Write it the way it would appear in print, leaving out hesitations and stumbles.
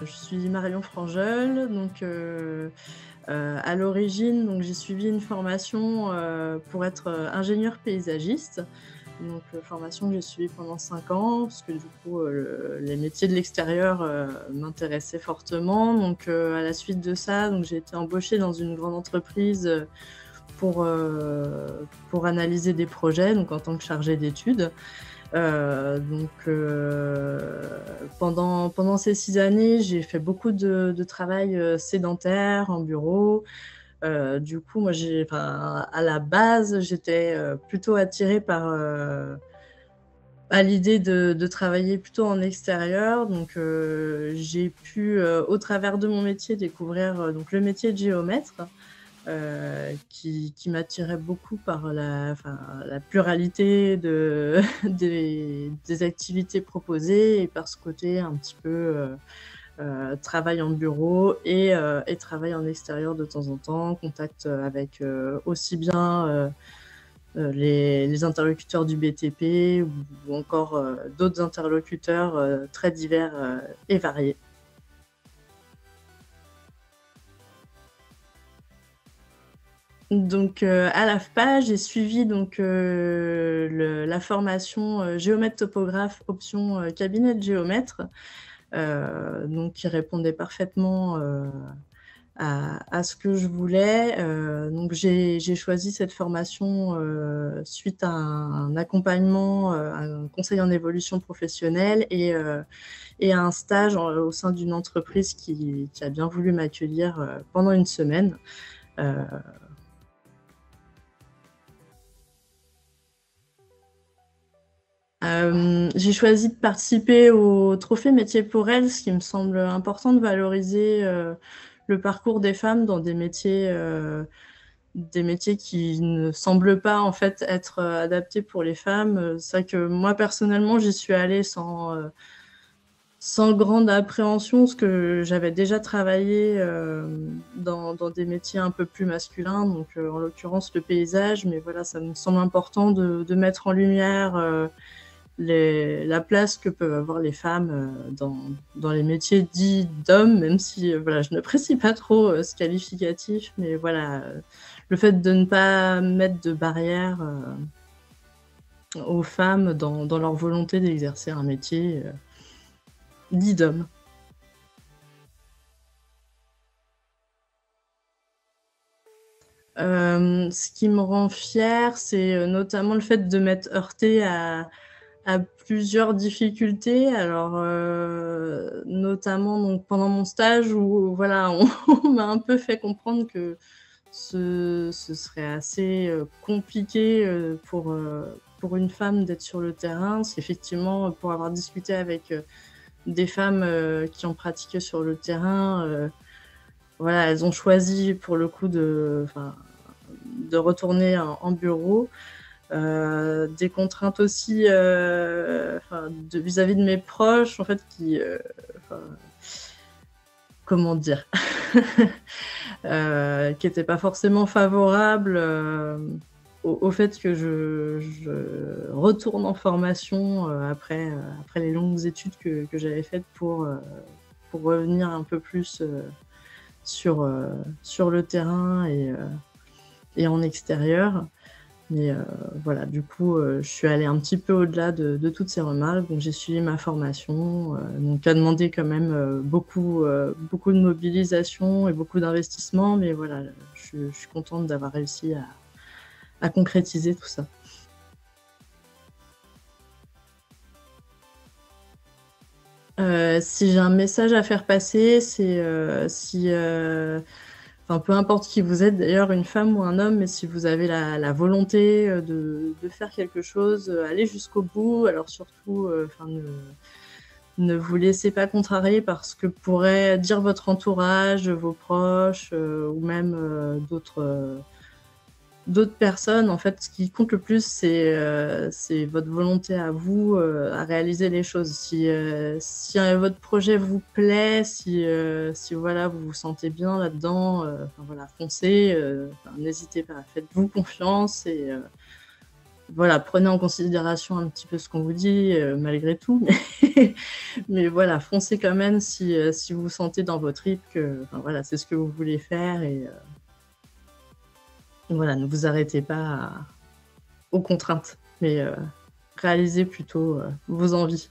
Je suis Marion Franjeul, donc à l'origine, donc j'ai suivi une formation, pour être, ingénieure paysagiste. Donc formation que j'ai suivie pendant 5 ans parce que du coup, les métiers de l'extérieur, m'intéressaient fortement. Donc à la suite de ça, donc j'ai été embauchée dans une grande entreprise, pour analyser des projets, donc en tant que chargée d'études. Pendant ces 6 années, j'ai fait beaucoup de travail, sédentaire en bureau. Du coup, moi, à la base, j'étais, plutôt attirée à l'idée de travailler plutôt en extérieur. Donc j'ai pu, au travers de mon métier, découvrir, donc le métier de géomètre. Qui m'attirait beaucoup par la pluralité des activités proposées et par ce côté un petit peu, travail en bureau et travail en extérieur de temps en temps, contact, avec, aussi bien, les interlocuteurs du BTP ou encore, d'autres interlocuteurs, très divers, et variés. Donc, à l'AFPA, j'ai suivi donc, la formation, géomètre topographe option, cabinet de géomètre, donc qui répondait parfaitement, à ce que je voulais. Donc j'ai choisi cette formation, suite à un accompagnement, un conseil en évolution professionnelle et à un stage au sein d'une entreprise qui a bien voulu m'accueillir, pendant une semaine. Heu j'ai choisi de participer au trophée Métiers pour elles, ce qui me semble important de valoriser, le parcours des femmes dans des métiers qui ne semblent pas, en fait, être, adaptés pour les femmes. C'est vrai que moi, personnellement, j'y suis allée sans grande appréhension, parce que j'avais déjà travaillé, dans des métiers un peu plus masculins, donc en l'occurrence le paysage. Mais voilà, ça me semble important de mettre en lumière, la place que peuvent avoir les femmes, dans les métiers dits d'hommes, même si, voilà, je n'apprécie pas trop, ce qualificatif. Mais voilà, le fait de ne pas mettre de barrière, aux femmes dans leur volonté d'exercer un métier, dit d'homme. Ce qui me rend fière, c'est, notamment le fait de m'être heurtée à plusieurs difficultés. Alors, notamment donc pendant mon stage où voilà, on on m'a un peu fait comprendre que ce serait assez, compliqué, pour une femme d'être sur le terrain. Parce qu'effectivement, pour avoir discuté avec, des femmes, qui ont pratiqué sur le terrain, voilà, elles ont choisi pour le coup de retourner en bureau. Des contraintes aussi, vis-à-vis de mes proches, en fait, enfin, comment dire? Qui étaient pas forcément favorables, au fait que je retourne en formation, après les longues études que j'avais faites pour revenir un peu plus, sur le terrain et en extérieur. Mais voilà, du coup, je suis allée un petit peu au-delà de toutes ces remarques. Donc j'ai suivi ma formation, donc qui a demandé quand même, beaucoup de mobilisation et beaucoup d'investissement. Mais voilà, je suis contente d'avoir réussi à concrétiser tout ça. Si j'ai un message à faire passer, c'est, si, enfin, peu importe qui vous êtes d'ailleurs, une femme ou un homme, mais si vous avez la volonté, de faire quelque chose, allez jusqu'au bout. Alors surtout, enfin ne vous laissez pas contrarier par ce que pourrait dire votre entourage, vos proches, ou même, d'autres personnes. En fait, ce qui compte le plus, c'est votre volonté à vous, à réaliser les choses. Si votre projet vous plaît, si voilà, vous vous sentez bien là-dedans, enfin voilà, foncez, enfin n'hésitez pas, faites-vous confiance voilà, prenez en considération un petit peu ce qu'on vous dit, malgré tout, mais mais voilà, foncez quand même si vous sentez dans vos tripes que, enfin, voilà, c'est ce que vous voulez faire et voilà, ne vous arrêtez pas aux contraintes, mais réalisez plutôt, vos envies.